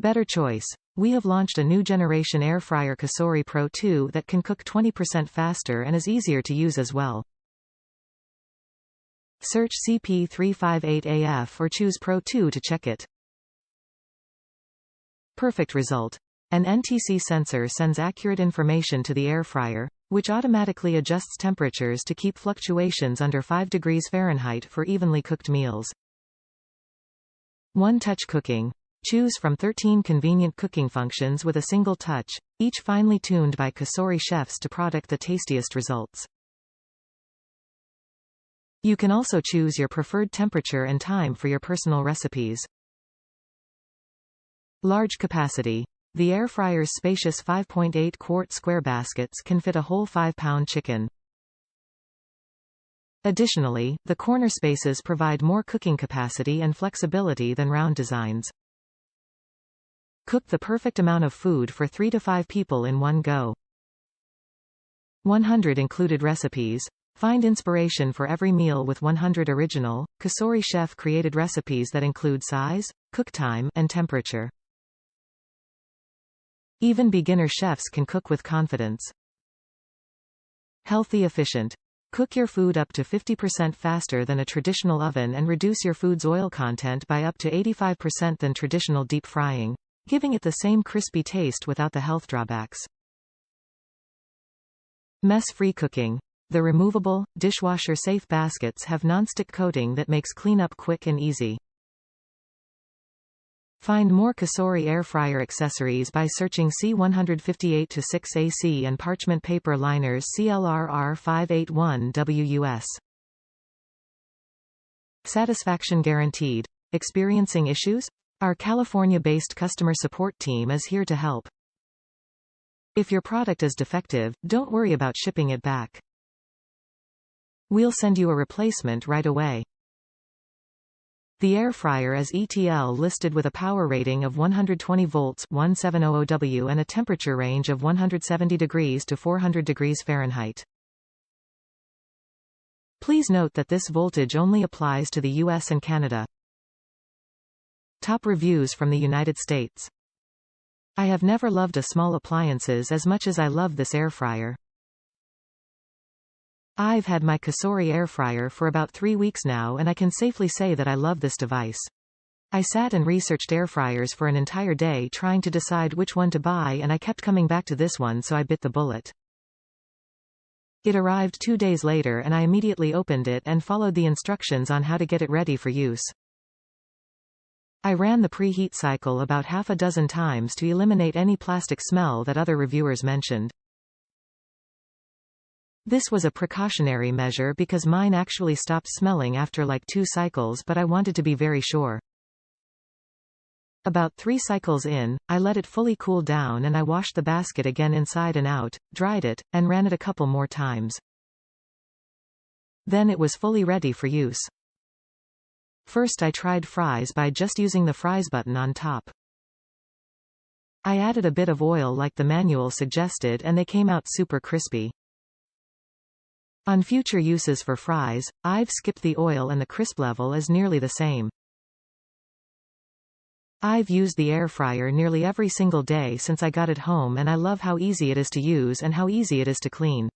Better choice. We have launched a new generation air fryer COSORI Pro 2 that can cook 20% faster and is easier to use as well. Search CP358AF or choose Pro 2 to check it. Perfect result. An NTC sensor sends accurate information to the air fryer, which automatically adjusts temperatures to keep fluctuations under 5 degrees Fahrenheit for evenly cooked meals. One-touch cooking. Choose from 13 convenient cooking functions with a single touch, each finely tuned by COSORI chefs to product the tastiest results. You can also choose your preferred temperature and time for your personal recipes. Large capacity. The air fryer's spacious 5.8-quart square baskets can fit a whole 5-pound chicken. Additionally, the corner spaces provide more cooking capacity and flexibility than round designs. Cook the perfect amount of food for 3 to 5 people in one go. 100 included recipes. Find inspiration for every meal with 100 original, COSORI chef-created recipes that include size, cook time, and temperature. Even beginner chefs can cook with confidence. Healthy efficient. Cook your food up to 50% faster than a traditional oven and reduce your food's oil content by up to 85% than traditional deep frying, giving it the same crispy taste without the health drawbacks. Mess-free cooking. The removable, dishwasher-safe baskets have non-stick coating that makes cleanup quick and easy. Find more COSORI air fryer accessories by searching C158-6AC and parchment paper liners CLRR 581WUS. Satisfaction guaranteed. Experiencing issues? Our California-based customer support team is here to help. If your product is defective, don't worry about shipping it back. We'll send you a replacement right away. The air fryer is ETL listed with a power rating of 120 volts 1700W and a temperature range of 170 degrees to 400 degrees Fahrenheit. Please note that this voltage only applies to the US and Canada. Top reviews from the United States. I have never loved a small appliances as much as I love this air fryer. I've had my COSORI air fryer for about 3 weeks now and I can safely say that I love this device. I sat and researched air fryers for an entire day trying to decide which one to buy and I kept coming back to this one, so I bit the bullet. It arrived 2 days later and I immediately opened it and followed the instructions on how to get it ready for use. I ran the preheat cycle about half a dozen times to eliminate any plastic smell that other reviewers mentioned. This was a precautionary measure because mine actually stopped smelling after like 2 cycles, but I wanted to be very sure. About 3 cycles in, I let it fully cool down and I washed the basket again inside and out, dried it, and ran it a couple more times. Then it was fully ready for use. First I tried fries by just using the fries button on top. I added a bit of oil like the manual suggested and they came out super crispy. On future uses for fries, I've skipped the oil and the crisp level is nearly the same. I've used the air fryer nearly every single day since I got it home and I love how easy it is to use and how easy it is to clean.